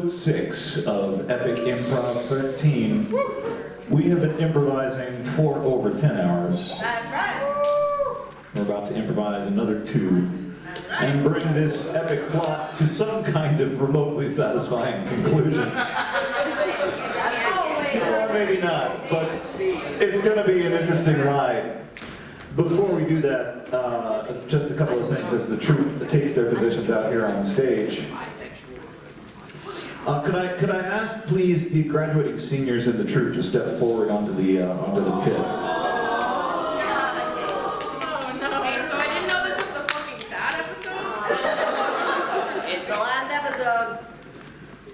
episode 6 of Epic Improv 13. We have been improvising for over 10 hours. That's right. We're about to improvise another 2 and bring this epic plot to some kind of remotely satisfying conclusion. Or maybe not, but it's going to be an interesting ride. Before we do that, just a couple of things as the troupe takes their positions out here on stage. Could I ask, please, the graduating seniors in the troupe to step forward onto the pit? Oh no. Hey, so I didn't know this was the fucking sad episode? It's the last episode.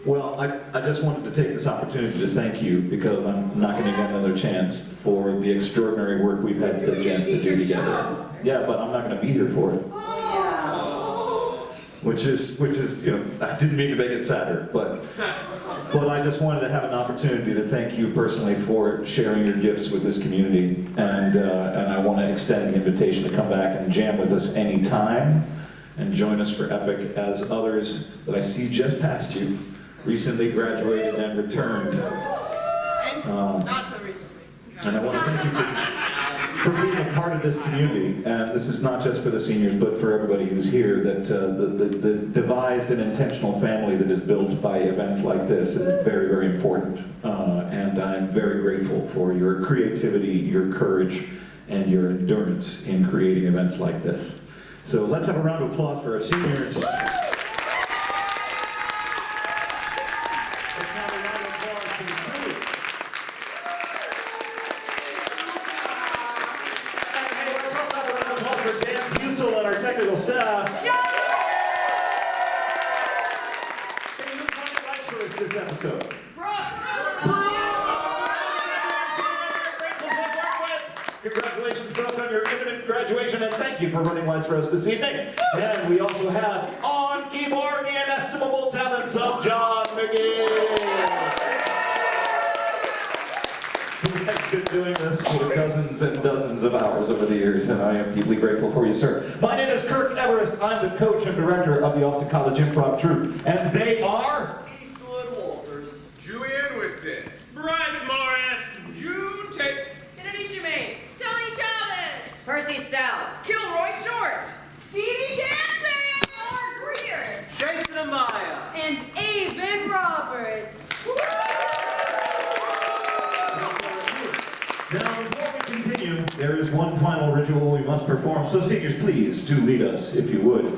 Well, I just wanted to take this opportunity to thank you because I'm not going to get another chance for the extraordinary work we've had the chance to do together. Yeah, but I'm not going to be here for it. Which is, you know, I didn't mean to make it sadder, but I just wanted to have an opportunity to thank you personally for sharing your gifts with this community, and I want to extend the invitation to come back and jam with us anytime, and join us for Epic as others that I see just past you recently graduated and returned. And not so recently. And I want to thank you for being a part of this community, and this is not just for the seniors, but for everybody who's here, that the devised and intentional family that is built by events like this is very, very important. And I'm very grateful for your creativity, your courage, and your endurance in creating events like this. So let's have a round of applause for our seniors. And our technical staff. Can you look on the light for us this episode? Congratulations, Brooke, on your imminent graduation, and thank you for running lights for us this evening. And we also have on keyboard the inestimable talents of John McGee. Who has been doing this for dozens and dozens of hours over the years, and I am deeply grateful for you, sir. My name is Kirk Everest. I'm the coach and director of the Austin College Improv Troupe, and they are... Eastwood Walters, Julian Whitson, Bryce Morris, June Tate, Kennedy Shumate, Tony Chavez. Percy Stout. Kilroy Short. Dee Dee Jansen. Mark Greer. Jason Amaya, and Avon Roberts. Now, before we continue, there is one final ritual we must perform. So, seniors, please do lead us, if you would,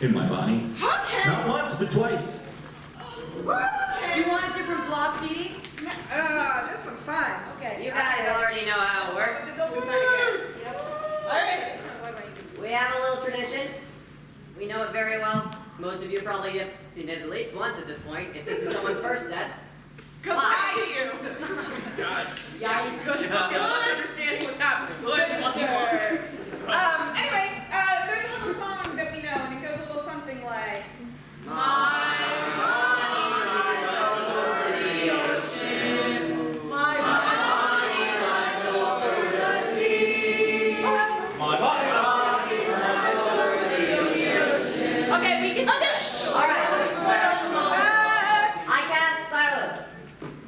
in my body. Okay. Not once, but twice. Do you want a different block, Dee Dee? This one's fine. Okay. You guys already know how it works. Alright. We have a little tradition. We know it very well. Most of you probably have seen it at least once at this point, if this is someone's first set. Goodbye to you. Yeah, you could not understanding what's happening. Anyway, there's a little song that we know, and it goes a little something like... My body lies over the sea. My body. Okay, we can. All right. I cast silence.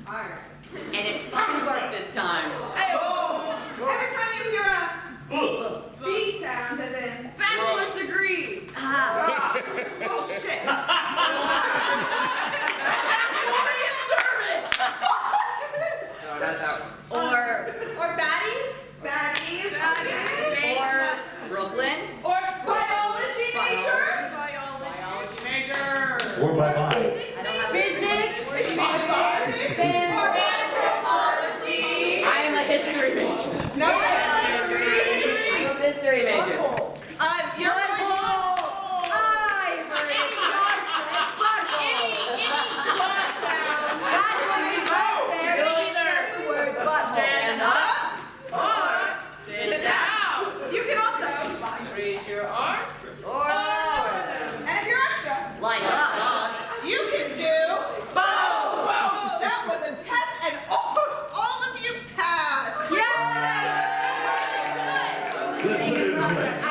Alright. And it fucking worked this time. Every time you hear a B sound, as in... Bachelor's degree. Ah. Oh shit. Or baddies. Baddies. Or Brooklyn. Or biology major. Biology major. Or bye-bye. Physics. Anthropology. I am a history major. No. I'm a history major. You're going to... Stand up. Sit down. You can also... Raise your arms. Or lower them. And if you're extra, Like us. you can do... Boom! That was a test, and almost all of you passed. Yay! Let's put it in play. I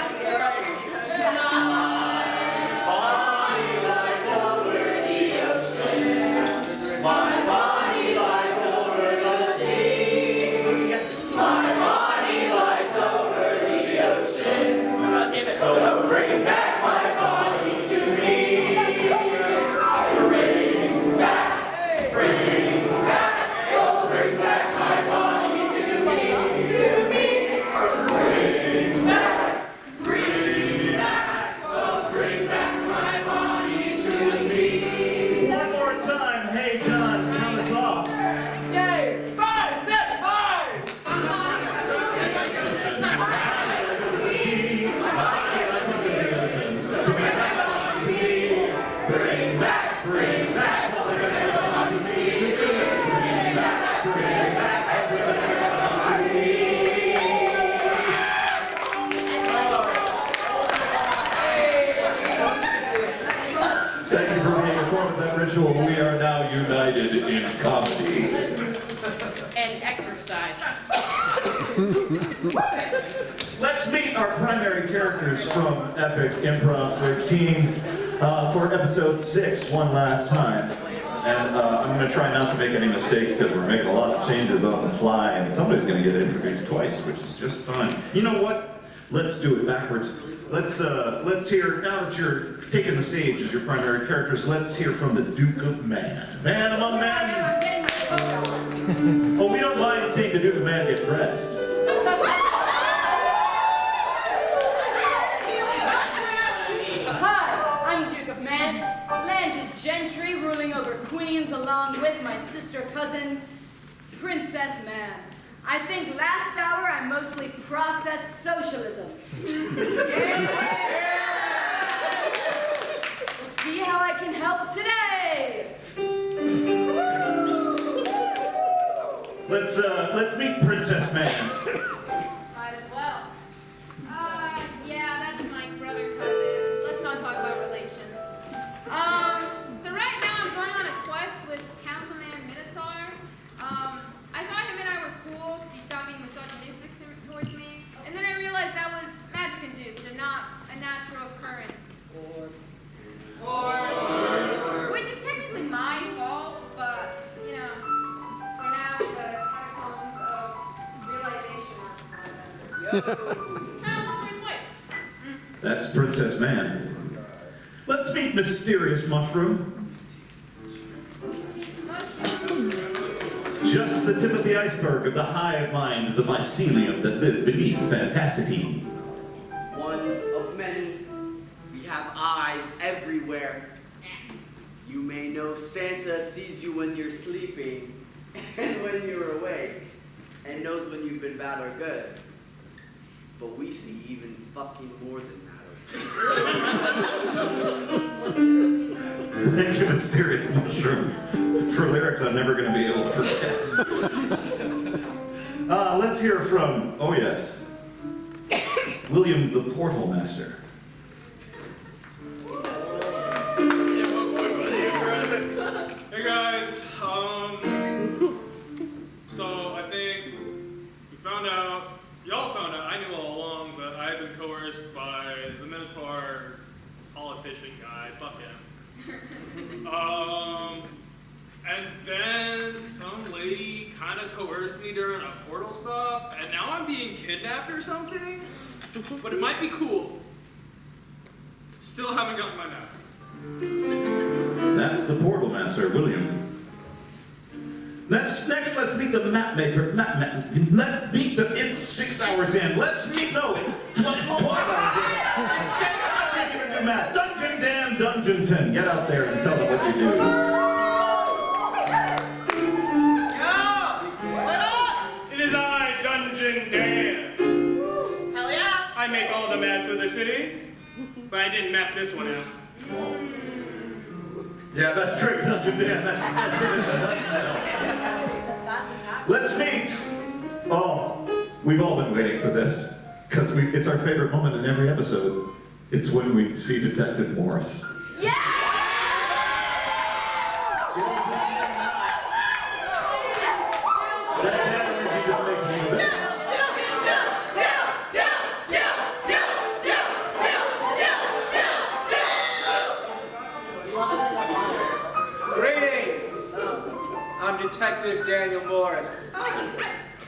now united in comedy. And exercise. Let's meet our primary characters from Epic Improv 13 for episode 6 one last time. And I'm going to try not to make any mistakes because we're making a lot of changes on the fly, and somebody's going to get introduced twice, which is just fun. You know what? Let's do it backwards. Let's hear, now that you're taking the stage as your primary characters, let's hear from the Duke of Man. Man among men! Oh, we don't mind seeing the Duke of Man get dressed. Hi, I'm the Duke of Man, landed gentry ruling over queens along with my sister cousin, Princess Man. I think last hour I mostly processed socialism. Let's see how I can help today. Let's meet Princess Man. Might as well. Yeah, that's my brother cousin. Let's not talk about relations. So right now I'm going on a quest with Councilman Minotaur. I thought him and I were cool because he stopped being misogynistic towards me. And then I realized that was magic-induced and not a natural occurrence. Which is technically my fault, but, you know, for now, the catacombs of realization are That's Princess Man. Let's meet Mysterious Mushroom. Just the tip of the iceberg of the hive mind, the mycelium that lived beneath Fantastic. One of many. We have eyes everywhere. You may know Santa sees you when you're sleeping and when you're awake, and knows when you've been bad or good. But we see even fucking more than that. Thank you, Mysterious Mushroom, for lyrics I'm never going to be able to forget. Let's hear from, oh yes, William the Portal Master. Hey guys, so I think y'all found out, I knew all along, but I had been coerced by the Minotaur politician guy, fuck him. And then some lady kind of coerced me during a portal stuff, and now I'm being kidnapped or something? But it might be cool. Still haven't gotten my map. That's the Portal Master, William. Next, let's meet the map maker. Let's meet the. It's 6 hours in. Let's meet. No, it's 12 hours in. It's 10 hours in. Give it to Matt. Dungeon Dan, Dungeonton. Get out there and tell them what you do. What up? It is I, Dungeon Dan. Hell yeah. I make all the maps of the city, but I didn't map this one out. Yeah, that's great, Dungeon Dan. That's it. Let's meet. Oh, we've all been waiting for this because it's our favorite moment in every episode. It's when we see Detective Morris. Yeah! That energy just makes me better. Greetings! I'm Detective Daniel Morris.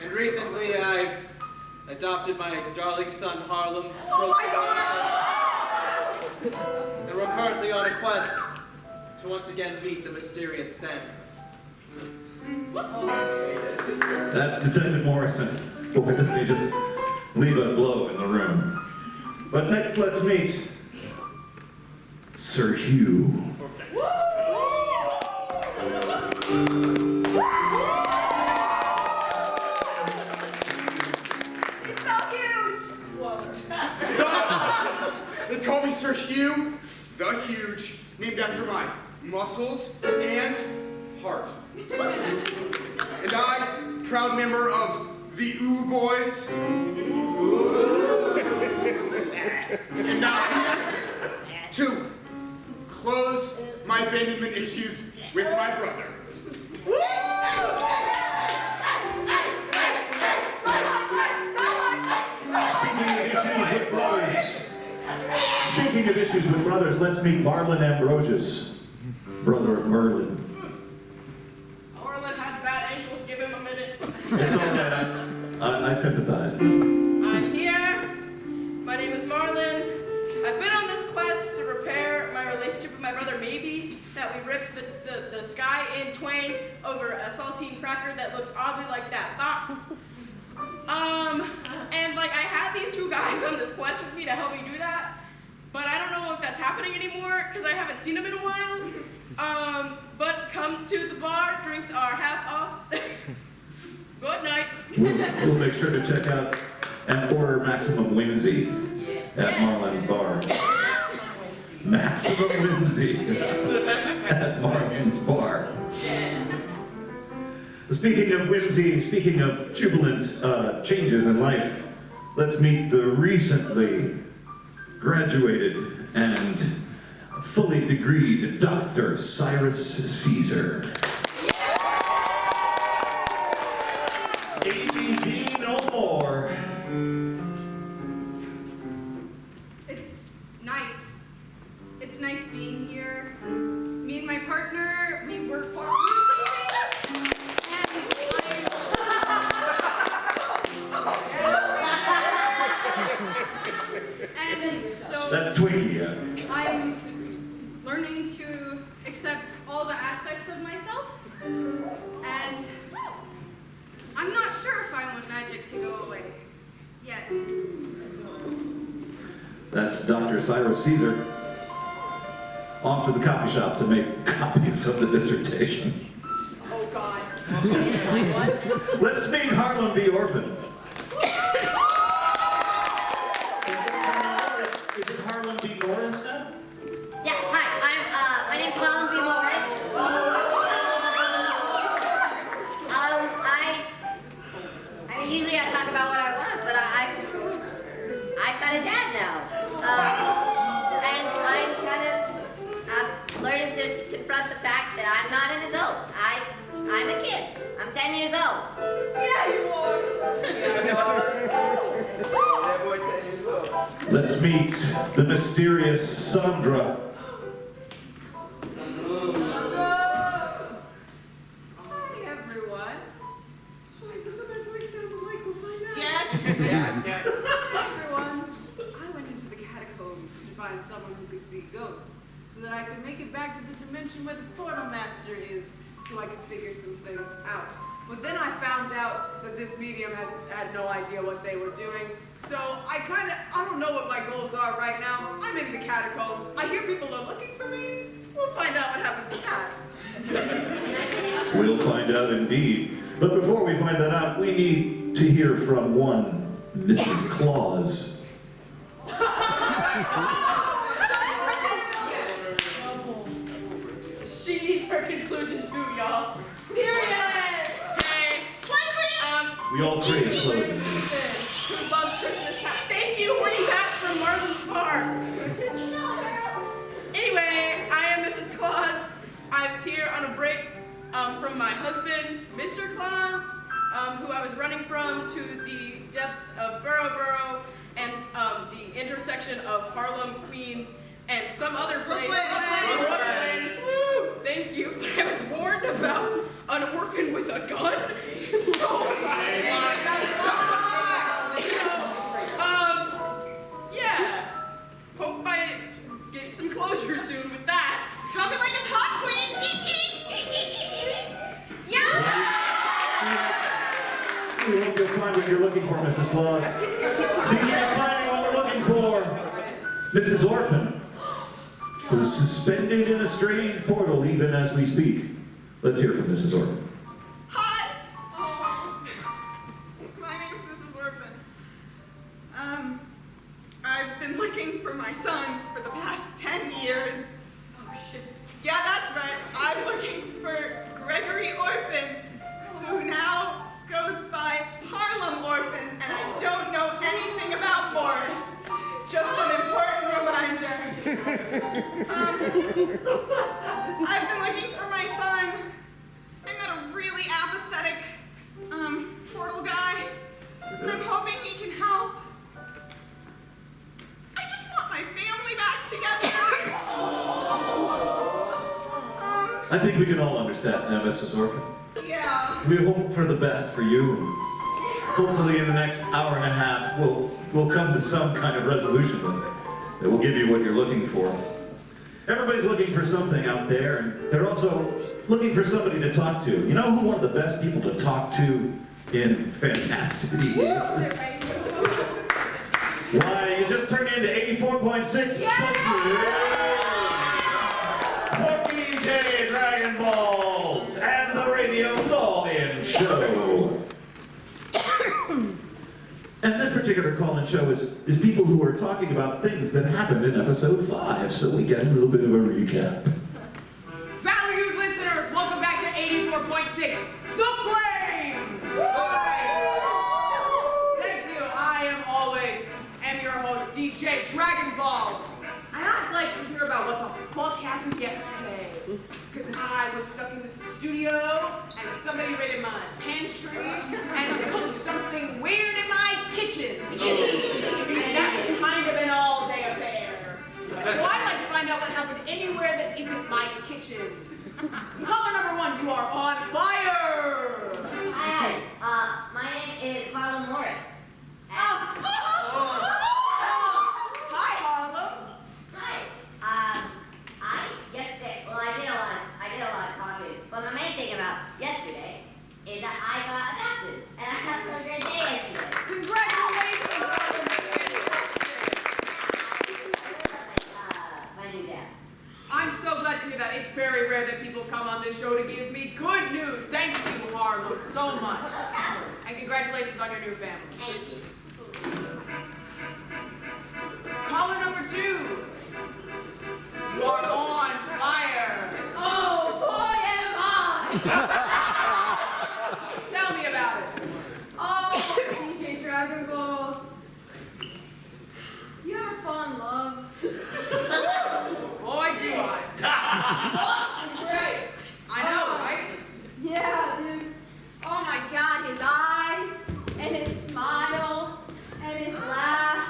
And recently I've adopted my darling son Harlem. Oh my God! And we're currently on a quest to once again meet the mysterious Sen. That's Detective Morrison. Boy, doesn't he just leave a glow in the room. But next, let's meet Sir Hugh. It's so huge! They call me Sir Hugh the Huge, named after my muscles and heart. And I, proud member of the Ooh Boys, and now here to close my abandonment issues with my brother. Speaking of issues with brothers, let's meet Marlon Ambrosius, brother of Merlin. Orlin has bad ankles, give him a minute. It's all right, I sympathize. I'm here. My name is Marlon. I've been on this quest to repair my relationship with my brother Maybe, that we ripped the sky in twain over a saltine cracker that looks oddly like that box. And like I had these two guys on this quest with me to help me do that, but I don't know if that's happening anymore because I haven't seen them in a while. But come to the bar, drinks are half off. Good night. We'll make sure to check out and order Maximum Whimsy at Marlon's bar. Maximum Whimsy at Marlon's bar. Speaking of whimsy, speaking of jubilant changes in life, let's meet the recently graduated and fully degreed Dr. Cyrus Caesar. ABD no more. It's nice. It's nice being here. Me and my partner, we work and so That's Twinkie, yeah. I'm learning to accept all the aspects of myself, and I'm not sure if I want magic to go away yet. That's Dr. Cyrus Caesar. Off to the copy shop to make copies of the dissertation. Oh God. Let's meet Harlem B. Orphan. Is it Harlem B. Morris now? Yeah, hi, my name's Harlem B. Morris. I mean, usually I talk about what I want, but I've got a dad now. And I'm kind of learning to confront the fact that I'm not an adult. I'm a kid. I'm 10 years old. Yeah, you are. Let's meet the mysterious Sandra. Hi, everyone. Oh, is this what my voice sounded like? We'll find out. Yes. Hi, everyone. I went into the catacombs to find someone who could see ghosts, so that I could make it back to the dimension where the portal master is, so I could figure some things out. But then I found out that this medium had no idea what they were doing, so I don't know what my goals are right now. I'm in the catacombs. I hear people are looking for me. We'll find out what happens with that. We'll find out indeed. But before we find that out, we need to hear from one Mrs. Claus. She needs her conclusion too, y'all. Period. Hey. We all crave clothing. Who loves Christmas time? Thank you, horny bats from Marvin's Bar. Anyway, I am Mrs. Claus. I was here on a break from my husband, Mr. Claus, who I was running from to the depths of Borough and the intersection of Harlem, Queens, and some other place. Brooklyn. Woo! Thank you. But I was warned about an orphan with a gun. Yeah. Hope I get some closure soon with that. Drop it like it's hot, queen. We hope you'll find what you're looking for, Mrs. Claus. Speaking of finding what we're looking for, Mrs. Orphan, who's suspended in a strange portal even as we speak. Let's hear from Mrs. Orphan. Hi. My name's Mrs. Orphan. I've been looking for my son for the past 10 years. Oh shit. Yeah, that's right. I'm looking for Gregory Orphan, who now goes by Harlem Orphan, and I don't know anything about Morris. Just an important reminder. I've been looking for my son I think we can all understand, Mrs. Orphan. Yeah. We hope for the best for you. And hopefully in the next hour and a half, we'll come to some kind of resolution that will give you what you're looking for. Everybody's looking for something out there, and they're also looking for somebody to talk to. You know who one of the best people to talk to in Fantastic is? Why, you just turned into 84.6. For DJ Dragon Balls and the Radio Call-In Show. And this particular call-in show is people who are talking about things that happened in episode 5, so we get a little bit of a recap. Valued listeners, welcome back to 84.6, The Flame! Thank you. I am your host, DJ Dragon Balls. And I'd like to hear about what the fuck happened yesterday. Because I was stuck in the studio, and somebody raided my pantry, and cooked something weird in my kitchen. And that was kind of an all-day affair. So I'd like to find out what happened anywhere that isn't my kitchen. Caller number 1, you are on fire! Hi, my name is Harlem Morris. Hi, Harlem. Hi. Yesterday, well, I did a lot of talking, but my main thing about yesterday is that I got adopted, and I had a really great day yesterday. Congratulations, Harlem. My new dad. I'm so glad to hear that. It's very rare that people come on this show to give me good news. Thank you, Harlem, so much. And congratulations on your new family. Thank you. Caller number 2. You are on fire. Oh, boy, am I! Tell me about it. Oh, DJ Dragon Balls. You ever fall in love? Boy, do I. Great. I know, right? Yeah, dude. Oh my God, his eyes, and his smile, and his laugh.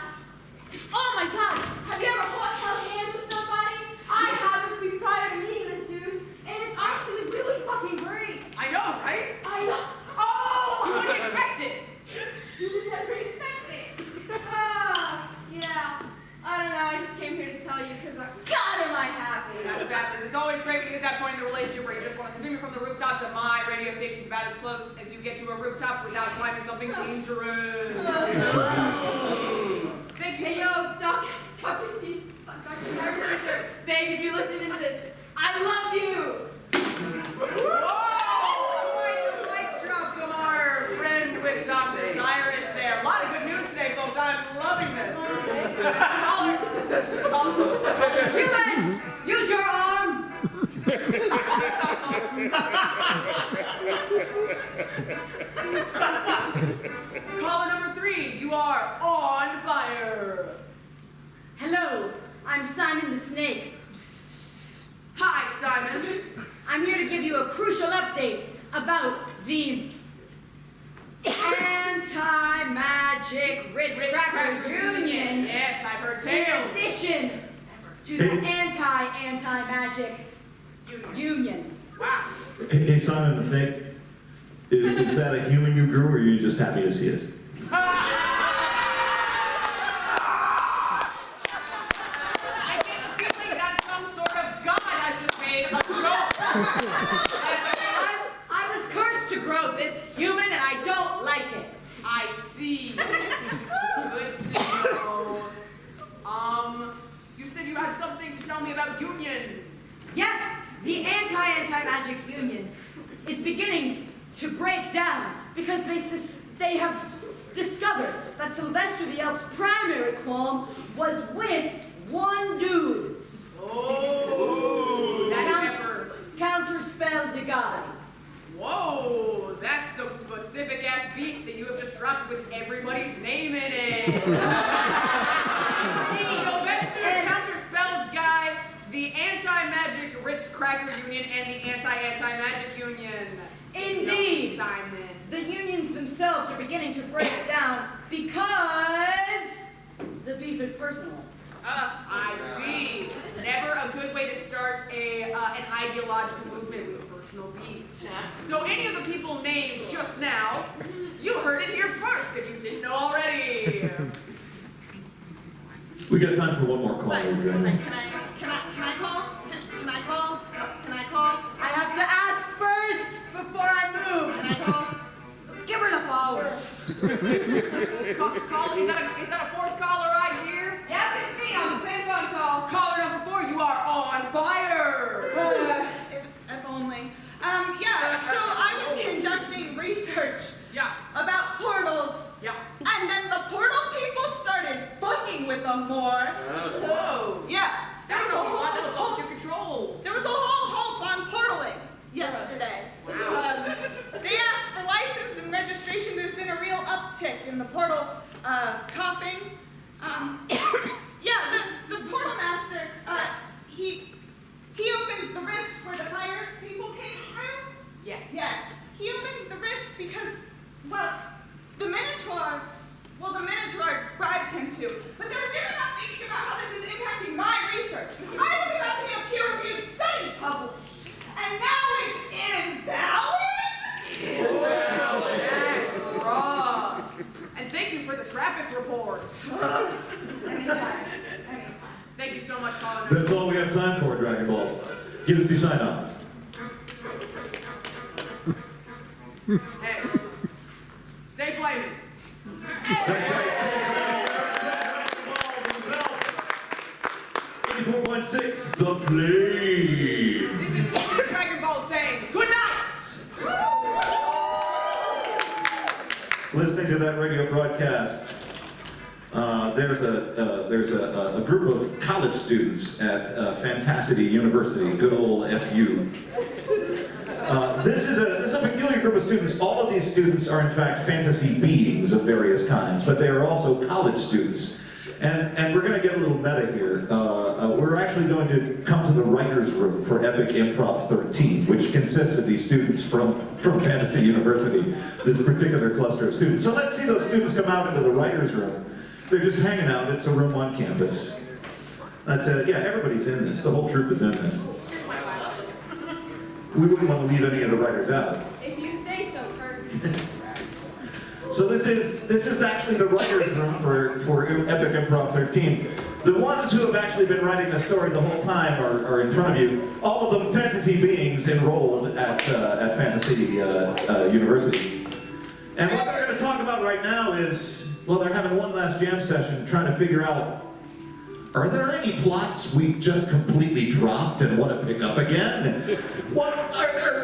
Oh my God, have you ever held hands with somebody? I haven't prior to meeting this dude, and it's actually really fucking great. I know, right? I know. Oh! You wouldn't expect it. You would never expect it. Yeah. I don't know. I just came here to tell you because God, am I happy. That's fabulous. It's always great to get to that point in the relationship where you just want to scream it from the rooftops, and my radio station's about as close as you get to a rooftop without climbing something dangerous. Thank you. Hey, yo, Dr. C. Dr. Caesar, babe, if you looked into this, I love you. Whoa! Mic drop from our friend with Dr. Cyrus there. A lot of good news today, folks. I'm loving this. Caller. Human, use your arm. Caller number 3, you are on fire. Hello, I'm Simon the Snake. Hi, Simon. I'm here to give you a crucial update about the Anti-Magic Ritz Cracker Union. Yes, I've heard In tales. addition to the Anti-Magic Union. Wow. Hey, Simon the Snake, is that a human you grew, or are you just happy to see us? I get the feeling that some sort of god has just made a joke. I was cursed to grow this human, and I don't like it. I see. Good to know. You said you had something to tell me about unions. Yes, the Anti-Magic Union is beginning to break down because they have discovered that Sylvester the Elf's primary qualm was with one dude. Oh, that never. Counterspell de God. Whoa, that's some specific ass beat that you have just dropped with everybody's name in it. Sylvester, Counterspelled Guy, the Anti-Magic Ritz Cracker Union, and the Anti-Magic Union. Indeed. No, Simon. The unions themselves are beginning to break down because the beef is personal. I see. Never a good way to start an ideological movement with personal beef. So any of the people named just now, you heard it here first if you didn't know already. We got time for one more call. Can I call? I have to ask first before I move. Can I call? Give her the flower. Call, is that a fourth caller right here? Yep, it's me on the same phone call. Caller number 4, you are on fire. If only. So I was conducting research about portals. Yeah. And then the portal people started fucking with them more. Whoa. Yeah. There was a whole halt. controls. There was a whole halt on portaling yesterday. Wow. They asked for license and registration. There's been a real uptick in the portal copying. The portal master, he opens the rift where the fire people came through. Yes. Yes. He opens the rift because, the Minotaur bribed him to. But they're really not thinking about how this is impacting my research. I was about to get a peer-reviewed study published. And now it's invalid? Well, that's wrong. And thank you for the traffic report. Anytime. Thank you so much, caller. That's all we have time for, Dragon Balls. Give us your sign off. Hey, stay flaming. That's right. 84.6, The Flame. This is Dragon Ball saying good night. Listening to that radio broadcast, there's a group of college students at Fantastic University, good old FU. This is a peculiar group of students. All of these students are in fact fantasy beings of various kinds, but they are also college students. And we're going to get a little meta here. We're actually going to come to the writer's room for Epic Improv 13, which consists of these students from Fantasy University, this particular cluster of students. So let's see those students come out into the writer's room. They're just hanging out. It's a room on campus. That's everybody's in this. The whole troupe is in this. We wouldn't want to leave any of the writers out. If you say so, Kurt. So this is actually the writer's room for Epic Improv 13. The ones who have actually been writing the story the whole time are in front of you. All of them fantasy beings enrolled at Fantasy University. And what they're going to talk about right now is, well, they're having one last jam session trying to figure out, are there any plots we just completely dropped and want to pick up again?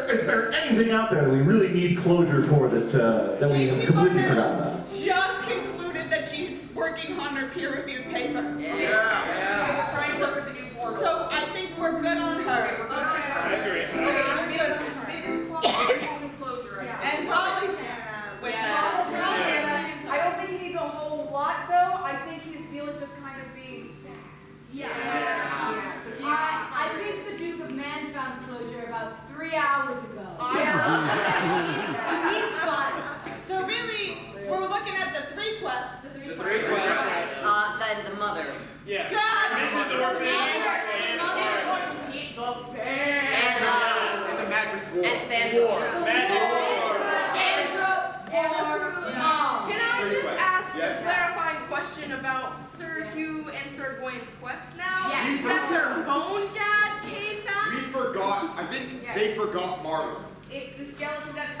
Is there anything out there that we really need closure for that we have completely forgotten about? Just concluded that she's working on her peer-reviewed paper. Yeah. Trying to work with the new portal. So I think we're good on her. I agree. And Polly's I don't think he needs a whole lot, though. I think his deal is just kind of being sad. I think the Duke of Man found closure about 3 hours ago. So he's fine. So really, we're looking at the 3 quests. The 3 quests. Then the mother. Yeah. God! Mrs. Orphan. And the magic war. And Sandra. War. Magic war. Can I just ask Yes. a clarifying question about Sir Hugh and Sir Gawain's quest now? Yes. That their own dad came back? We forgot, I think they forgot Marlon. It's the skeleton that is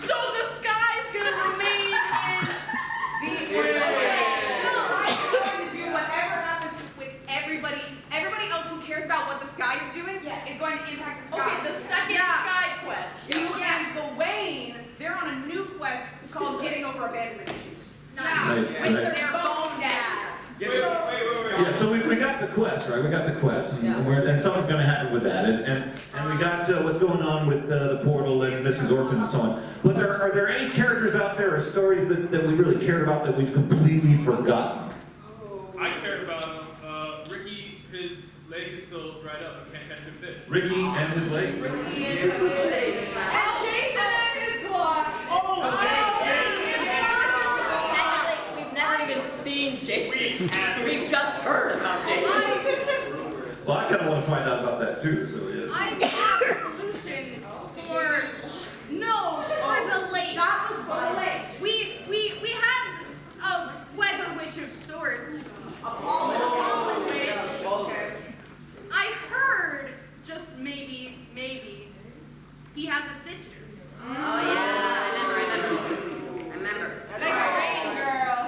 so the sky's gonna remain in the I'm going to do whatever happens with everybody else who cares about what the sky is doing is going to impact the sky. Okay, the second sky quest. Hugh and Gawain, they're on a new quest called Getting Over Abandonment Issues. Right. With their own dad. Yeah, so we got the quest, right? We got the quest, and, and something's going to happen with that. And we got what's going on with the portal and Mrs. Orphan and so on. But are there any characters out there or stories that we really cared about that we've completely forgotten? I cared about Ricky. His leg is still dried up. I can't catch him fish. Ricky and his leg? And Jason and his block. Technically, we've never even seen Jason. We've just heard about has a sister. Oh yeah, I remember. I like a rain girl.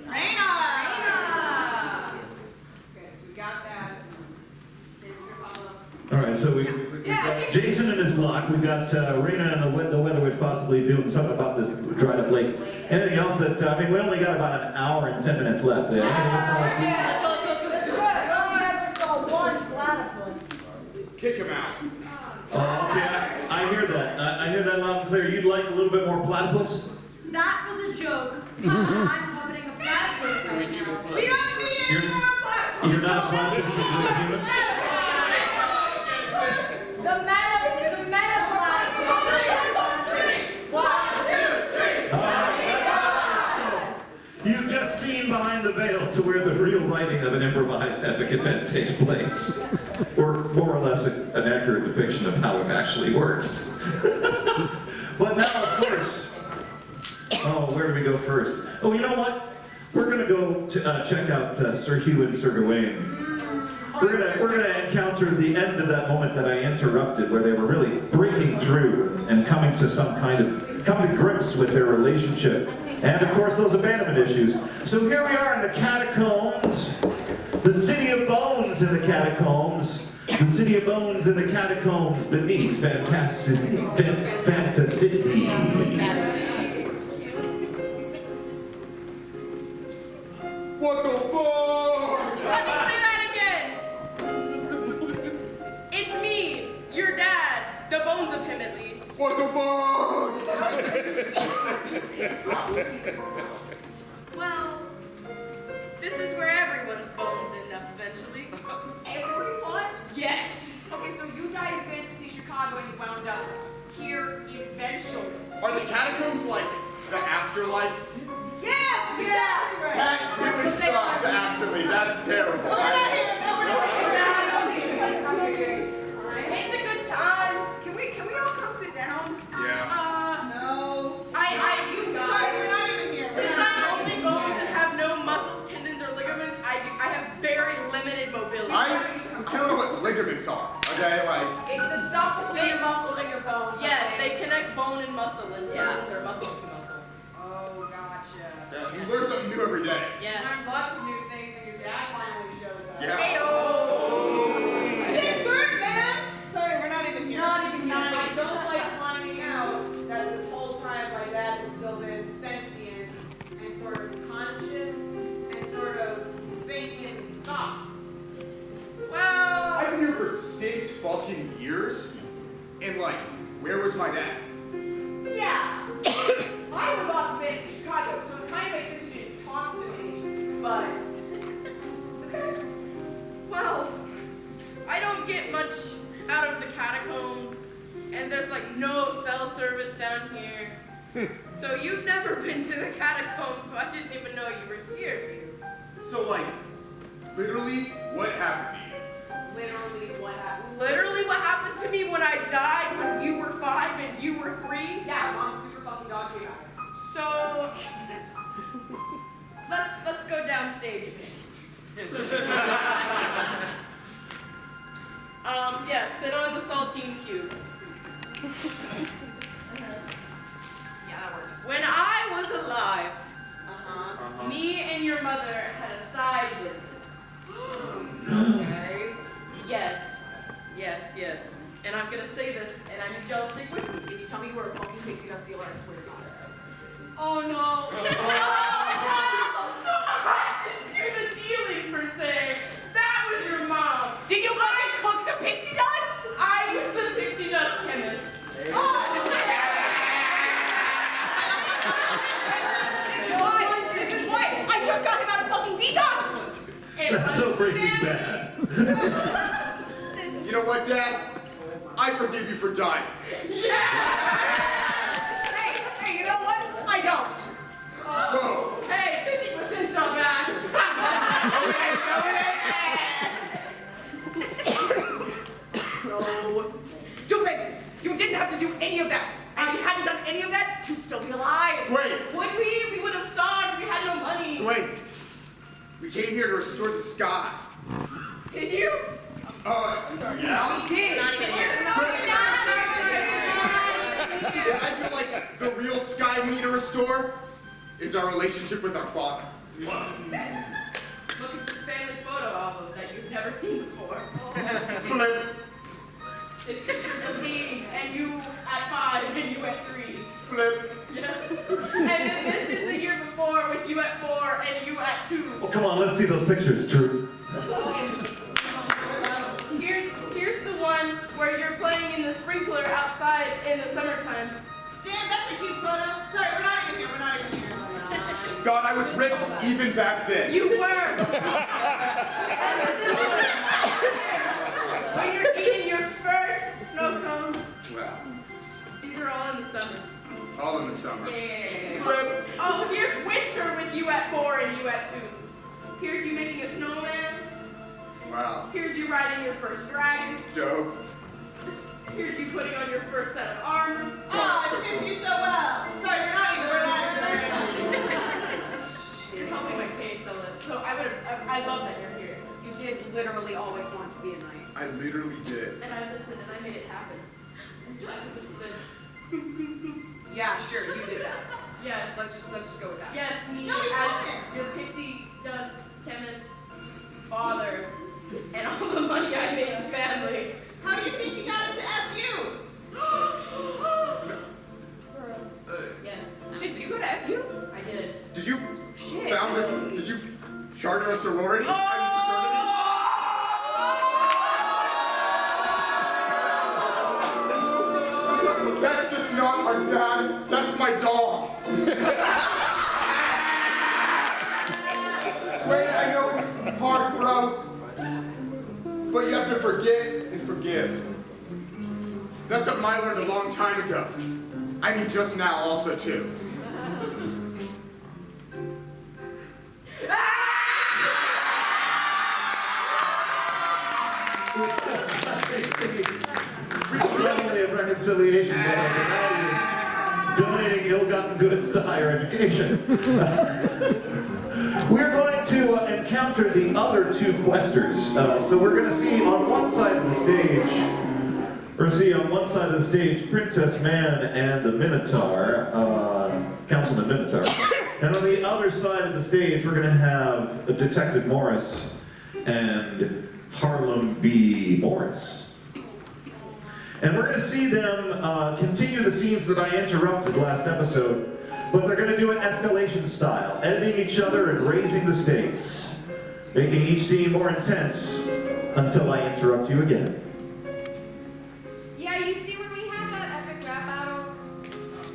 Raina. Okay, so we got that. All right, so we've got Jason and his Glock. We've got Raina and the Weather Witch possibly doing something about this dried up lake. Anything else that, I mean, we only got about an hour and 10 minutes left. Anything else? I never saw one platypus. Kick him out. Oh, okay, I hear that. I hear that loud and clear. You'd like a little bit more platypus? That was a joke. Because I'm puppeting a platypus right now. We don't need any more platforms. You're not a platypus, you're a human? The meta You've just seen behind the veil to where the real writing of an improvised epic event takes place. Or more or less an accurate depiction of how it actually works. But now, of course, where do we go first? Oh, you know what? We're going to go to, check out Sir Hugh and Sir Gawain. We're gonna encounter the end of that moment that I interrupted, where they were really breaking through and coming to grips with their relationship, and of course those abandonment issues. So here we are in the catacombs, the city of bones in the catacombs, the city of bones in the catacombs beneath fantasticity. What the fuck? Let me say that again. It's me, your dad. The bones of him, at least. What the fuck? Well, this is where everyone's bones end up eventually. Everyone? Yes. Okay, so you died in Fantasy Chicago and you wound up here eventually. Are the catacombs like the afterlife? Yeah, that's exactly right. That really sucks, actually. That's terrible. We're not here. No, we're not here. It's a good time. Can we all come sit down? Yeah. No. You guys. Sorry, we're not even here. Since I'm only bones and have no muscles, tendons, or ligaments, I have very limited mobility. I don't know what ligaments are, okay? Like, It's the stuff between your muscles and your bones. Yes, okay? they connect bone and muscle, and tendons or muscle to muscle. Oh, gotcha. yeah, you learn something new every day. Yes. Learn lots of new things when your dad finally shows up. Yeah. Say bird, man! Sorry, we're not even here. I don't like finding out that this whole time my dad has still been sentient and sort of conscious and sort of thinking thoughts. Well, I've been here for 6 fucking years, and like, where was my dad? Yeah. I was off base in Chicago, so it kind of makes sense you didn't talk to me, but... well, I don't get much out of the catacombs, and there's like no cell service down here. So you've never been to the catacombs, so I didn't even know you were here. So like, literally, what happened to you? Literally what happened? Literally what happened to me when I died when you were 5 and you were 3? Yeah, mom's super fucking doggy about it. So let's go downstage. Yes, sit on the saltine cube. Yeah, that works. When I was alive, me and your mother had a side business. Okay. Yes. And I'm gonna say this, and I need y'all to stick with me. If you tell me you were a fucking pixie dust dealer, I swear to God. Oh no. So I didn't do the dealing per se. That was your mom. Did you fucking cook the pixie dust? I was the pixie dust chemist. This is why I just got him out of fucking detox! That's so Breaking Bad. You know what, Dad? I forgive you for dying. Hey, you know what? I don't. Whoa. Hey, 50%'s not bad. So stupid! You didn't have to do any of that. And if you hadn't done any of that, you'd still be alive. Wait, Would we? We would have starved. We had no money. wait. We came here to restore the sky. Did you? Yeah? We did. Not even here. real sky we need to restore is our relationship with our Father. Look at this family photo album that you've never seen before. Flip, It's pictures of me and you at 5 and you at 3. flip. Yes. And then this is the year before with you at 4 and you at 2. Oh, come on, let's see those pictures, Drew. Here's the one where you're playing in the sprinkler outside in the summertime. Dan, that's a cute photo. Sorry, we're not even here. We're not even here. God, I was ripped even back then. You were. And this one, when you're eating your first snow cone. Wow. These are all in the summer. All in the summer. Yeah. Flip. Oh, here's winter with you at 4 and you at 2. Here's you making a snowman. Wow. Here's you riding your first dragon. Dope. Here's you putting on your first set of armor. Oh, it fits you so well. Sorry, we're not even. You're helping my case a little. So I love that you're here. You did literally always want to be a knight. I literally did. And I listened and I made it happen. I just look at this. Yeah, sure, you did that. Yes. Let's just go with that. Yes, me No, he's as not. your pixie dust chemist father and all the money I made in family. How do you think you got into FU? Yes. Did you go to FU? I did. Did you Shit. found this? Did you charter a sorority? That's just not my dad. That's my dog. Wait, I know it's hard, bro. But you have to forget and forgive. That's something I learned a long time ago. I mean, just now also, too. Family of reconciliation, donating ill-gotten goods to higher education. We're going to encounter the other two questers. So we're going to see on one side of the stage, Princess Man and the Minotaur, Councilman Minotaur. And on the other side of the stage, we're going to have Detective Morris and Harlem B. Morris. And we're going to see them continue the scenes that I interrupted last episode, but they're going to do it escalation style, editing each other and raising the stakes, making each scene more intense until I interrupt you again. Yeah, you see when we had that epic rap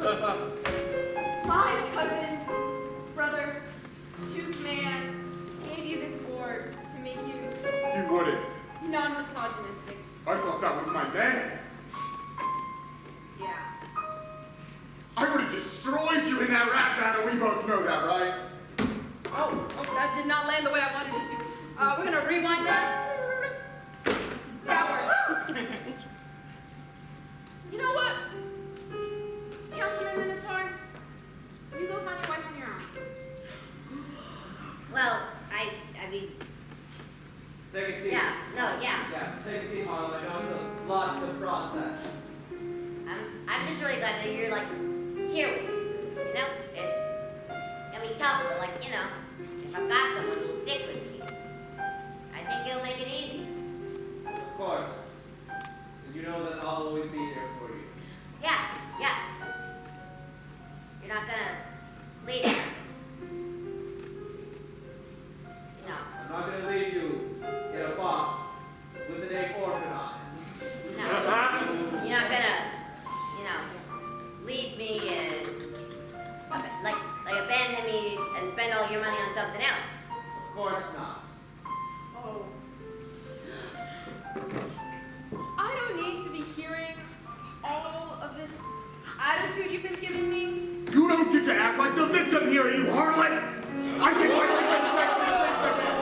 battle? My cousin, brother, tooth man, gave you this award to make you You wouldn't. non-misogynistic. I thought that was my man. Yeah. I would have destroyed you in that rap battle. We both know that, right? Oh, that did not land the way I wanted it to. We're gonna rewind that. That works. You know what? Councilman Minotaur, you go find your wife on your own. Well, I mean, Take a seat. yeah, no, yeah. Yeah, take a seat, Harlem. I know it's a lot to process. I'm just really glad that you're like here with me. You know, it's gonna be tough, but like, you know, if I've got someone who'll stick with me, I think it'll make it easy. Of course. And you know that I'll always be there for you. Yeah, yeah. You're not gonna leave me. You know, I'm not going to leave you in a box with the name Orphan on it. no. You're not gonna, you know, leave me and like abandon me and spend all your money on something else. Of course not. Oh. I don't need to be hearing all of this attitude you've been giving me. You don't get to act like the victim here, you harlot! I can finally get sexist things again!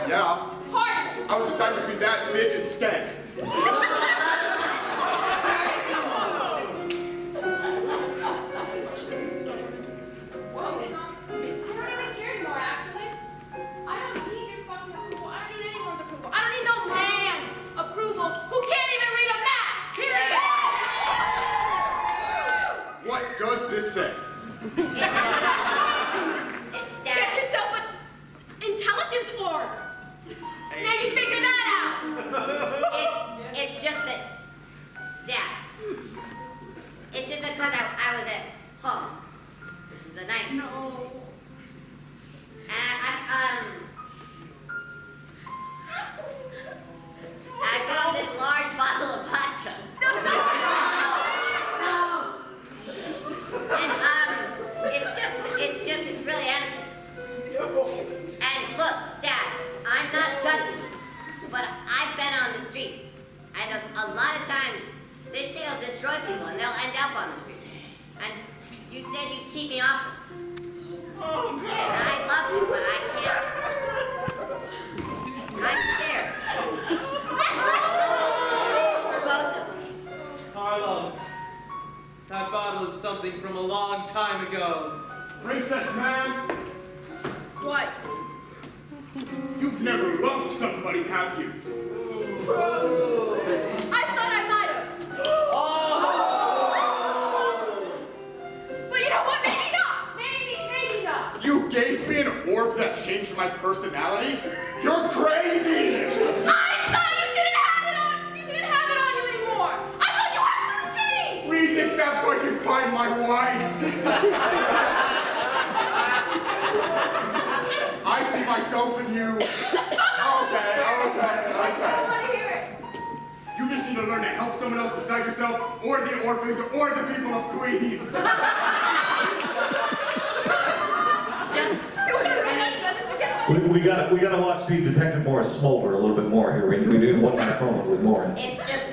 Yeah. Harlem! I was deciding between that bitch and Skank. Whoa, I don't even care anymore, actually. I don't need your fucking approval. I don't need anyone's approval. I don't need no man's approval who can't even read a map! with Dad. It's just because I was at home. This is a nice place. No. And I found this large bottle of vodka. And it's really empty. And look, Dad, I'm not judging you, but I've been on the streets. And a lot of times, this shit will destroy people and they'll end up on the street. And you said you'd keep me off them. Oh, God. And I love you, but I can't. I'm scared. For both of us. Harlem, that bottle is something from a long time ago. Princess man, What? you've never loved somebody, have you? I thought I might have. But you know what? Maybe not. Maybe not. You gave me an orb that changed my personality? You're crazy! I thought you didn't have it on. You didn't have it on you anymore. I thought you actually changed. Read this now so I can find my wife. I see myself in you. Okay. I want to hear it. You just need to learn to help someone else beside yourself, or the orphans, or the people of Queens. We gotta watch see Detective Morris smolder a little bit more here. We do one last moment with Morris. It's just,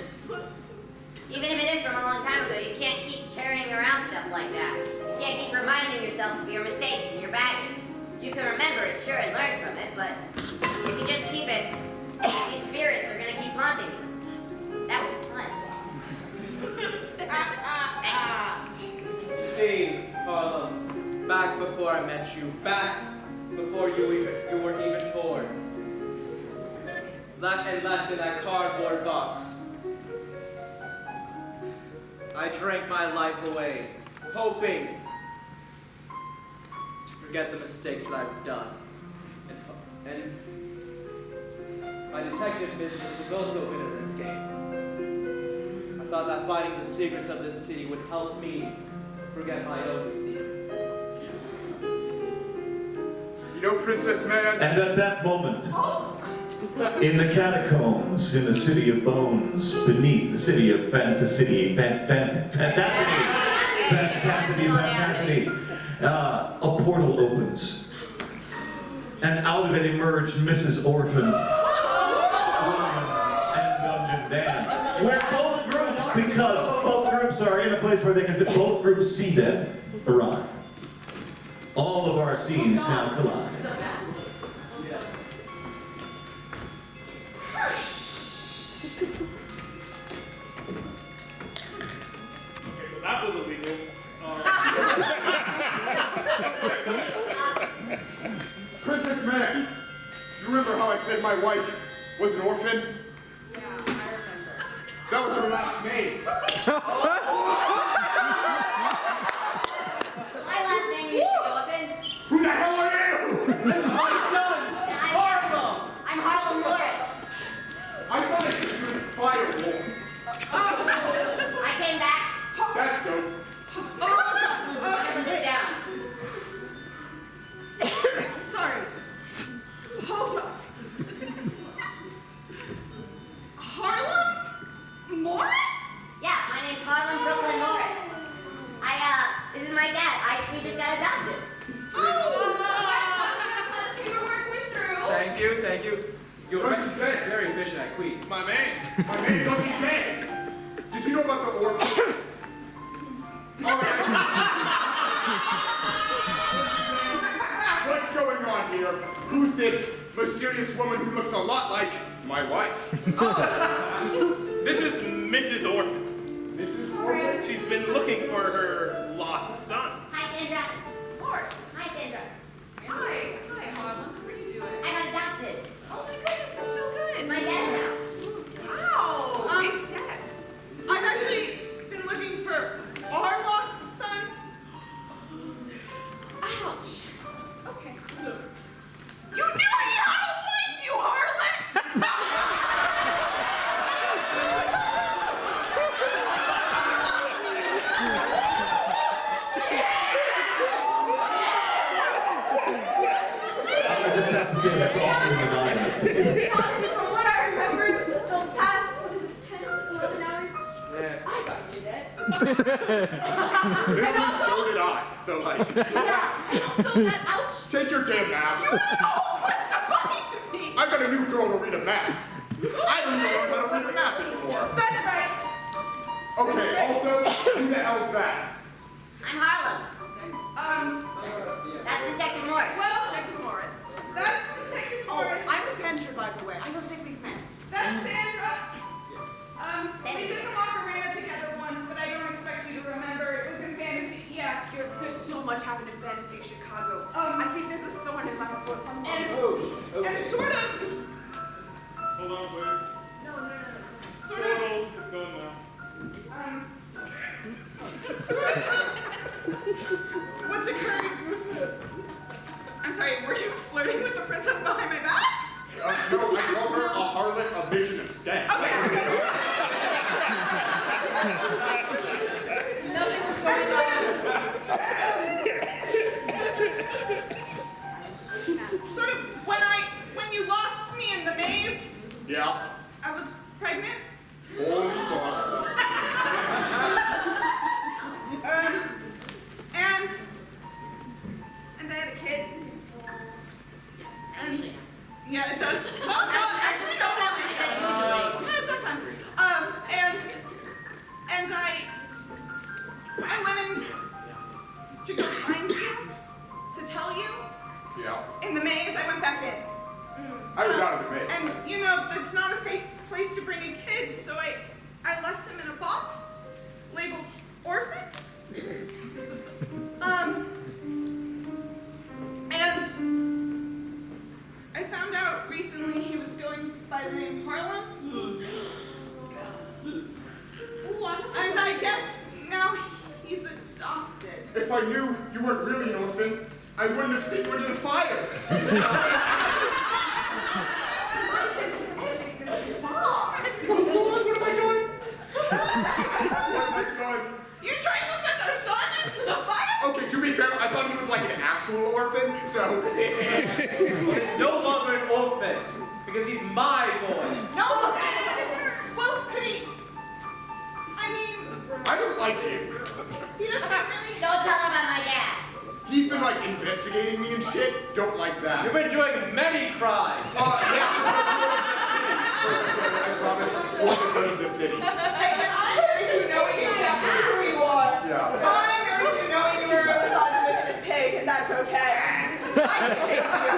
even if it is from a long time ago, you can't keep carrying around stuff like that. You can't keep reminding yourself of your mistakes and your baggage. You can remember it, sure, and learn from it, but if you just keep it, these spirits are gonna keep haunting you. That was fun. See, Harlem, back before I met you, back before you were even born. Left in that cardboard box. I drank my life away, hoping to forget the mistakes that I've done. And my detective business was also been an escape. I thought that finding the secrets of this city would help me forget my own secrets. You know, Princess Man? And at that moment, in the catacombs, in the city of bones, beneath the city of fantasy, a portal opens. And out of it emerged Mrs. Orphan, William, and Dungeon Dan. Where both groups, because both groups are in a place where they can, both groups see them arrive. All of our scenes now collide. So that was illegal. Princess Man, you remember how I said my wife was an orphan? Yeah, I remember. That was her last name. My last name used to be Orphan. Who the hell are you? This is my son, Harlem! I'm Harlem Morris. I wanted to do fire war. I came back. That's dope. Put this down. Sorry. Hold up. Harlem? Morris? Yeah, my name's Harlem Brooklyn Morris. This is my dad. We just got adopted. Paperwork went through. Thank you. You're Don't you dare. very efficient at Queens. My man. My name, don't you dare. Did you know about the orb? What's going on here? Who's this mysterious woman who looks a lot like my wife? This is Mrs. Orphan. Mrs. Orphan? She's been looking for her lost son. Hi, Sandra. Morris. Hi, Sandra. Hi. Hi, Harlem. What are you doing? I got adopted. Oh my goodness, that's so good. It's my dad now. Wow. Thanks, Dad. I've actually been looking for our lost son. Ouch. Okay. You knew he had a wife, you harlot! So did I. So like, Yeah, and also that ouch. take your damn map. You went the whole quest to find me. I got a new girl to read a map. I don't know how to read a map anymore. That's right. Okay, also, who the hell's that? I'm Harlem. That's Detective Morris. Well, Detective Morris. That's Detective Morris. I'm Sandra, by the way. I don't think we've met. That's Sandra. Thank We you. did the Macarena together once, but I don't expect you to remember. It was in fantasy. Yeah. There's so much happened in fantasy Chicago. I I think there's a thorn in my foot. And sort of. Hold on, wait. No. Sort of. It's going now. What's occurring? I'm sorry, were you flirting with the princess behind my back? No, I call her a harlot, a bitch, and a stank. Okay. Nothing was going on. Sort of when you lost me in the maze, Yeah. I was pregnant. Holy fuck. And I had a kid. And yeah, it does. Well, no, actually, no, really. Yeah, sometimes. And I went in to go find you, to tell you. Yeah. In the maze, I went back in. I was out of the maze. And you know, that's not a safe place to bring a kid, so I left him in a box labeled orphan. And I found out recently he was going by the name Harlem. And I guess now he's adopted. If I knew you weren't really an orphan, I wouldn't have sent you into the fires. Hold on, what am I doing? What am I doing? You trying to send our son into the fire? Okay, to be fair, I thought he was like an actual orphan, so... He's no longer an orphan, because he's my boy. No. Well, hey. I mean, I don't like you. he doesn't really. Don't tell him about my dad. He's been like investigating me and shit. Don't like that. You've been doing many crimes. Yeah. I promise. For the good of the city. Hey, and I married you knowing exactly who you are. Yeah. I married you knowing you were a misogynistic pig, and that's okay. I can change you.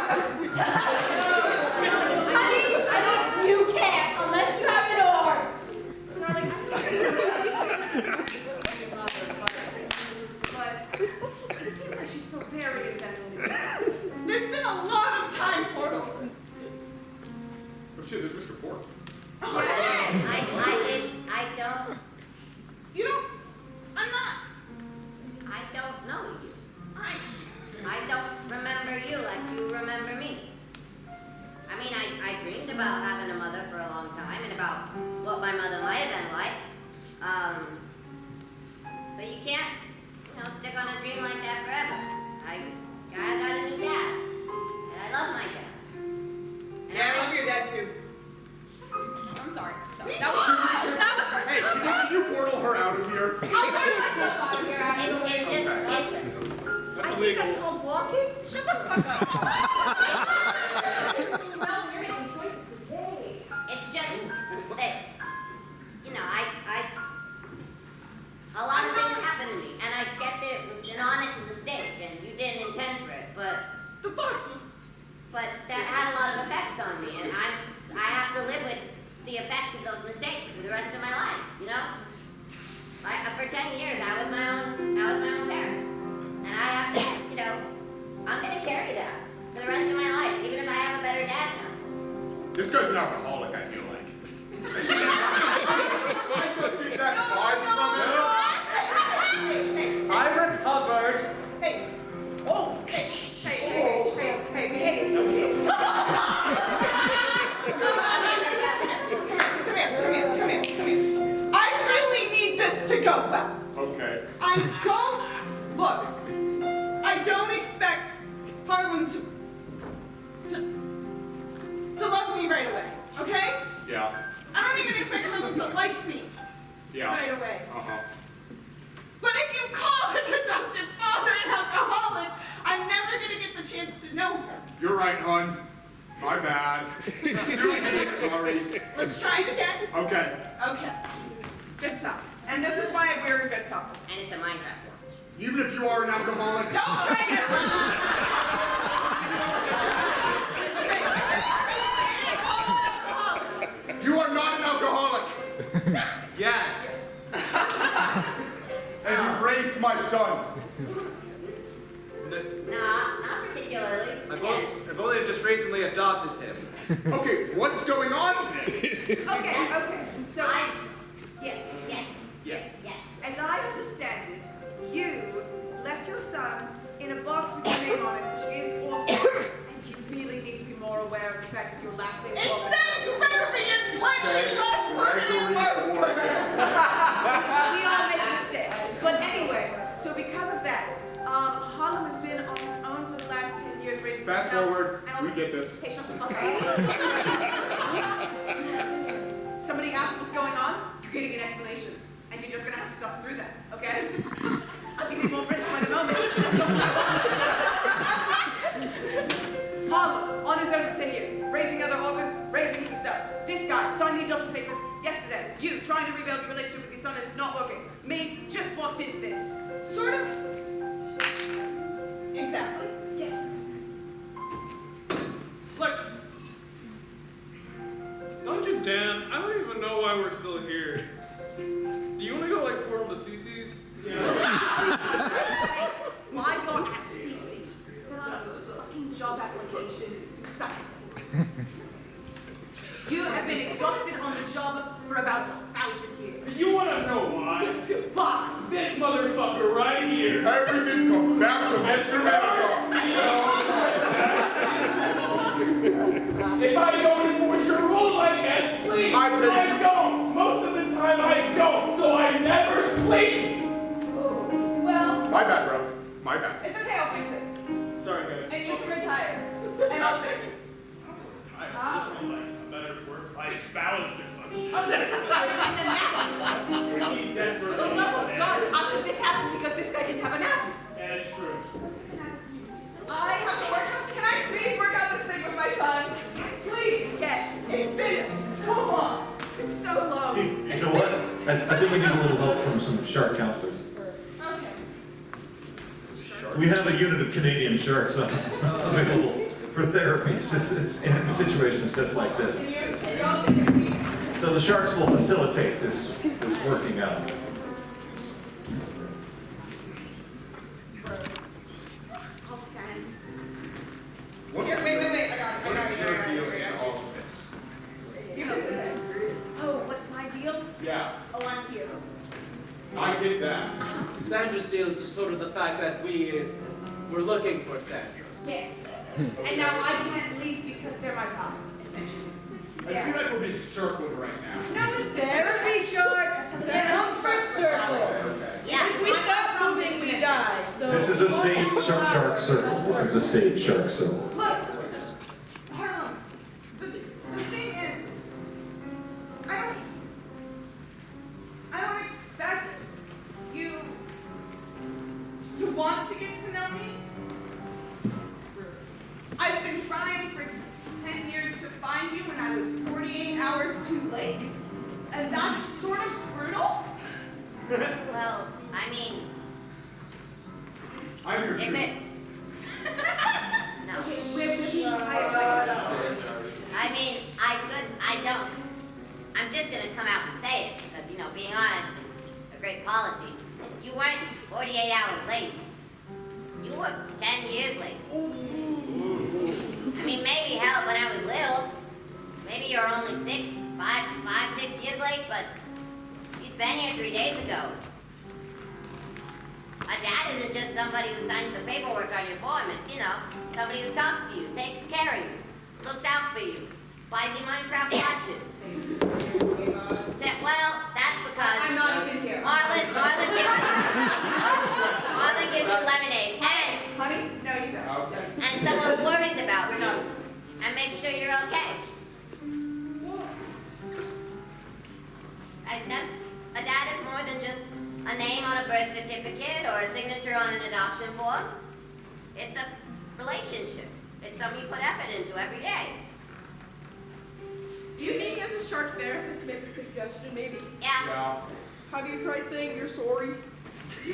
Honey, you can't unless you have an orb. But it seems like she's so very invested. There's been a lot of time portals. Oh shit, there's Mr. Pork. I don't. You don't. I'm not. I don't know you. I I don't remember you like you remember me. I mean, I dreamed about having a mother for a long time and about what my mother might have been like. But you can't, stick on a dream like that forever. I got a new dad, and I love my dad. And Yeah, I love your dad too. I'm sorry. That was Hey, can you portal her out of here? I'll get myself out of here, actually. It's That's illegal. That's called walking? Shut the fuck up. Well, you're making choices today. It's just that, a lot of things happen to me, and I get that it was an honest mistake, and you didn't intend for it, but The box was. that had a lot of effects on me, and I have to live with the effects of those mistakes for the rest of my life, for 10 years, I was my own parent, and I have to, I'm gonna carry that for the rest of my life, even if I have a better dad now. This guy's an alcoholic, I feel like. I just get that vibe from him. I recovered. Hey. Oh. Hey. Come here. I really need this to go well. Okay. I don't expect Harlem to love me right away, okay? Yeah. I don't even expect Harlem to like me Yeah. right away. Uh-huh. You're right, hon. My bad. Sorry. Let's try it again. Okay. Okay. Good talk. And this is why we're a good couple. And it's a Minecraft watch. Even if you are an alcoholic. Don't try it! You are not an alcoholic. Yes. And you've raised my son. Nah, not particularly. I've only just recently adopted him. Okay, what's going on here? Okay. So, Yes. Yes. Yes. As I understand it, you left your son in a box with your name on it, which is awful, and you really need to be more aware of the fact that your last name is it Walker. said Gregory and slightly less permanent work. We all make mistakes. But anyway, so because of that, Harlem has been on his own for the last 10 years raising Fast himself. forward. And also- We get this. Hey, shut the fuck up. Somebody asks what's going on, you're getting an explanation. And you're just gonna have to suffer through that, okay? I'll give you more British one in a moment. Harlem, on his own for 10 years, raising other orphans, raising himself. This guy signed the adoption papers yesterday. You trying to rebuild your relationship with your son and it's not working. Me just walked into this. Sort of. Exactly. Yes. Look. Dungeon Dan, I don't even know why we're still here. Do you want to go like Portal to CC's? Why go at CC's? Put on a fucking job application. You suck at this. You have been exhausted on the job for about 1,000 years. You want to know why? Why? This motherfucker right here. Everything comes back to Mr. Manager. If I don't enforce your rules, I can't sleep. I don't. Most of the time I don't, so I never sleep. Well, My bad, bro. My bad. It's okay, I'll fix it. Sorry, guys. And you can retire. And I'll fix it. I just want like a better work-life balance or some shit. oh, that's He desperately For the love of needs God, that. how could this happen? Because this guy didn't have a nap. That's true. I have to work. Can I please work out this thing with my son? Please. Yes. It's been so long. It's so long. You know what? I think we need a little help from some shark counselors. Okay. We have a unit of Canadian sharks available for therapies in situations just like this. Can you all think of me? So the sharks will facilitate this working out. I'll stand. Here, wait. I got it. What is your deal in all of this? You know that. Oh, what's my deal? Yeah, Oh, I'm here. I get that. Sandra's deal is sort of the fact that we're looking for Sandra. Yes. And now I can't leave because they're my pop, essentially. I feel like we're being circled right now. No, it's Therapy sharks, the comfort circle. Okay. Yeah. If we stop moving, we die. So This is a safe shark circle. This is a safe shark circle. Look, Harlem. The thing is, I don't expect you to want to get to know me. I've been trying for 10 years to find you when I was 48 hours too late, and that's sort of brutal. Well, I mean, I'm your if true. it. No. Okay, we're being I mean, I don't. I'm just gonna come out and say it, because, you know, being honest is a great policy. You weren't 48 hours late. You were 10 years late. I mean, maybe, hell, when I was little, maybe you're only 6 years late, but you'd been here 3 days ago. A dad isn't just somebody who signs the paperwork on your form. It's, you know, somebody who talks to you, takes care of you, looks out for you, buys you Minecraft watches. Well, that's because I'm not even here. Marlon gives me lemonade Honey? No, you don't. Okay. and someone worries about you and makes sure you're okay. A dad is more than just a name on a birth certificate or a signature on an adoption form. It's a relationship. It's something you put effort into every day. Do you think as a shark therapist make a suggestion maybe? Yeah. Have you tried saying you're sorry? Say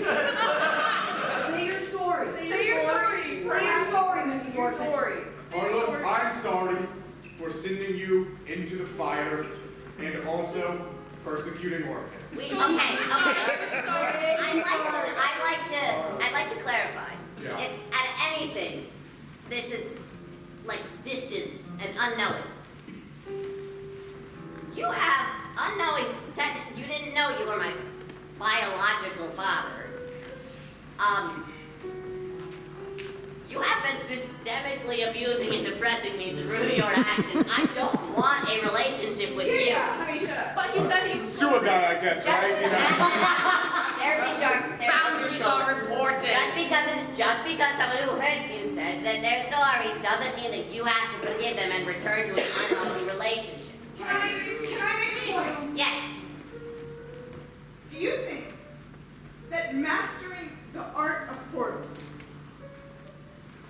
you're sorry. Say you're sorry. Say you're sorry, Mrs. Orphan. Harlem, I'm sorry for sending you into the fire and also persecuting orphans. I'd like to clarify. Yeah. If at anything, this is like distance and unknowing. You have unknowing. You didn't know you were my biological father. You have been systemically abusing and depressing me through your actions. I don't want a relationship with you. Honey, shut up. But he said he Sue a guy, I guess, right? Therapy sharks. Boundaries are important. Just because someone who hurts you says that they're sorry doesn't mean that you have to forgive them and return to an unhealthy relationship. Can I make a point? Yes. Do you think that mastering the art of portals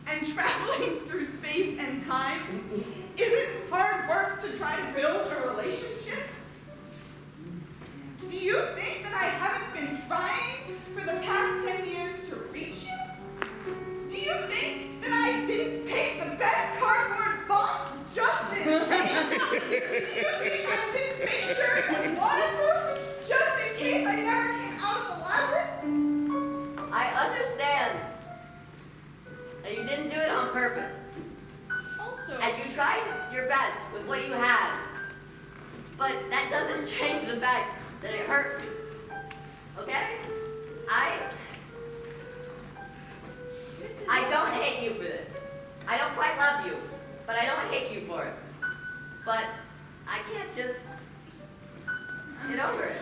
and traveling through space and time isn't hard work to try to build a relationship? Do you think that I haven't been trying for the past 10 years to reach you? Do you think that I didn't paint the best cardboard box just in case? Do you think I didn't make sure it was waterproof just in case I never came out of the labyrinth? I understand that you didn't do it on purpose. also. And you tried your best with what you had. But that doesn't change the fact that it hurt me. Okay? I don't hate you for this. I don't quite love you, but I don't hate you for it. But I can't just get over it.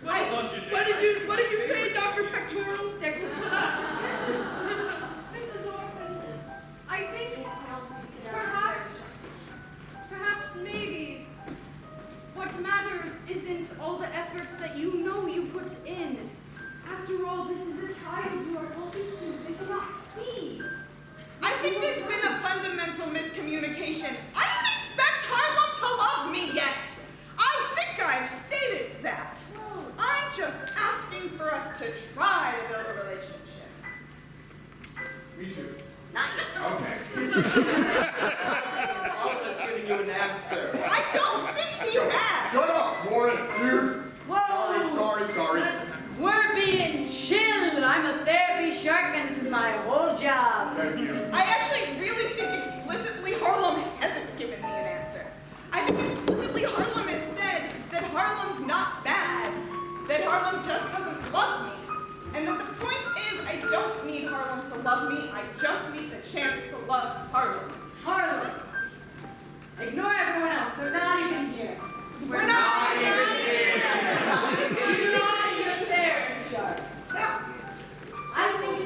What did you say, Dr. Pectoral? Mrs. Orphan, I think perhaps maybe what matters isn't all the efforts that you know you put in. After all, this is a child you are talking to. They cannot see. I think there's been a fundamental miscommunication. I don't expect Harlem to love me yet. I think I've stated that. I'm just asking for us to try to build a relationship. Me too. Not you. Okay. Harlem is giving you an answer. I don't think you have. Shut up, Morris, dude. Whoa! Sorry. We're being chill. I'm a therapy shark, and this is my whole job. Thank you. I actually really think explicitly Harlem hasn't given me an answer. I think explicitly Harlem has said that Harlem's not bad, that Harlem just doesn't love me. And that the point is I don't need Harlem to love me, I just need the chance to love Harlem. Harlem. Ignore everyone else. They're not even here. We're not even here. You're not your therapy shark. I think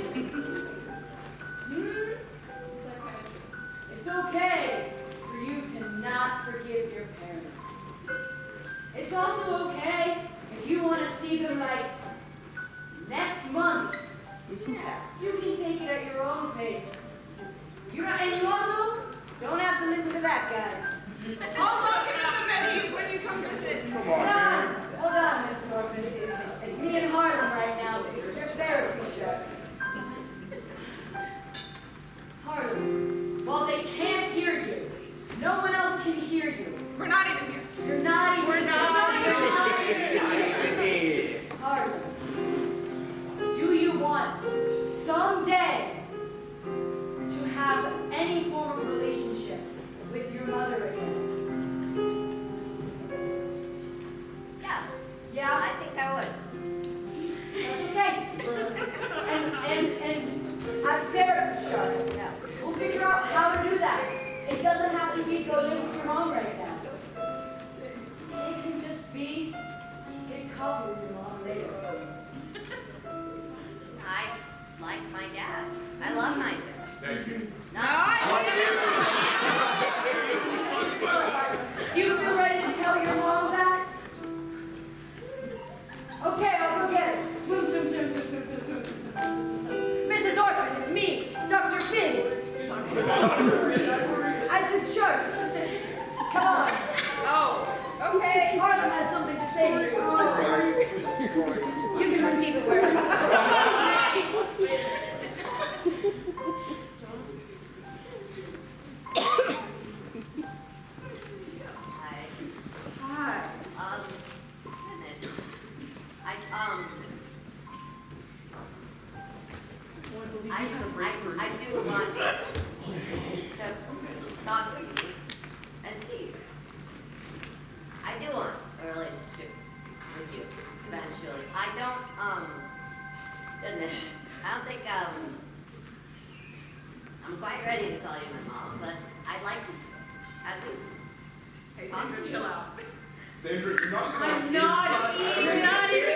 it's okay for you to not forgive your parents. It's also okay if you want to see them like next month. Yeah, you can take it at your own pace. And you also don't have to listen to that guy. I'll look him at the menus when you come visit. Come on, man. Hold on, Mrs. Orphan. It's me and Harlem right now. It's your therapy shark. Harlem, while they can't hear you, no one else can hear you. We're not even here. You're not even Here. Harlem, do you want someday to have any form of relationship with your mother again? You can receive it wherever. Hi. Goodness. I do want to talk to you and see you. I do want a relationship with you eventually. I don't, goodness, I don't think, I'm quite ready to call you my mom, but I'd like to at least Hey, talk Sandra, to you. chill out. Sandra, you're not I'm not even. You're not even